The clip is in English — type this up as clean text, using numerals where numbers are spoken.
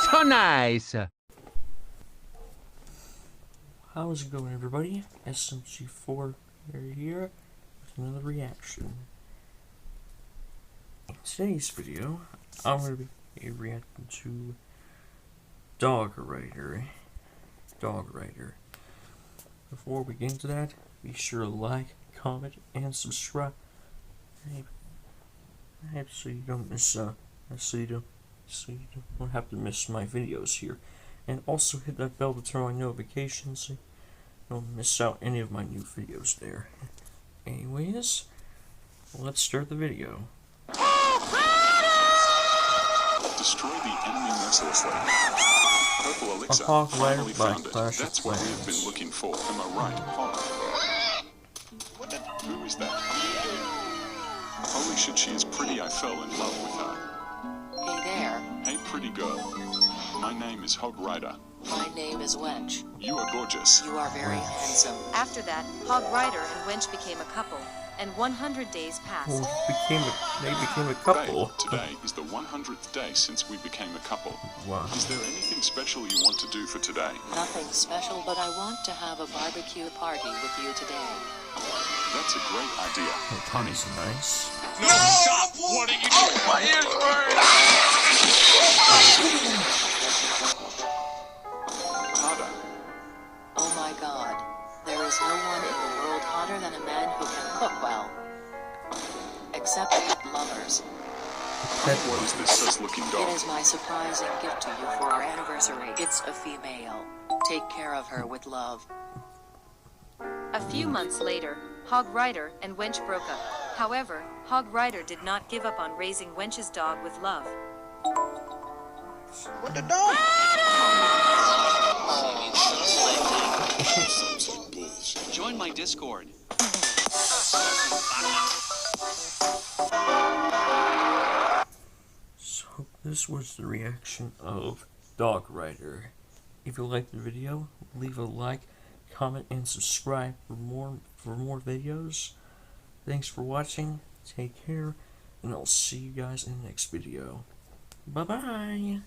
so nice. How's it going, everybody? SLG4 here with another reaction. In today's video, I'm going to be reacting to Dog Rider. Before we get into that, be sure to like, comment, and subscribe. So you don't miss so you don't have to miss my videos here. And also hit that bell to turn on notifications so you don't miss out any of my new videos there. Anyways, let's start the video. Destroy the enemy mercilessly. Purple elixir. Finally found it. That's what we've been looking for. Am I right, Hog? Who is that? Holy shit, she is pretty. I fell in love with her. Hey there. Hey, pretty girl. My name is Hog Rider. My name is Wench. You are gorgeous. You are very handsome. After that, Hog Rider and Wench became a couple, and 100 days passed. Well, they became a couple. Today is the 100th day since we became a couple. Wow. Is there anything special you want to do for today? Nothing special, but I want to have a barbecue party with you today. That's a great idea. The party's nice. No, stop! What are you doing? My ears burn! Harder. Oh my god. There is no one in the world hotter than a man who can cook well. Except lovers. What is this sus-looking It dog? is my surprising gift to you for our anniversary. It's a female. Take care of her with love. A few months later, Hog Rider and Wench broke up. However, Hog Rider did not give up on raising Wench's dog with love. What the dog? Join my Discord. So this was the reaction of Dog Rider. If you liked the video, leave a like, comment, and subscribe for more videos. Thanks for watching. Take care, and I'll see you guys in the next video. Bye bye.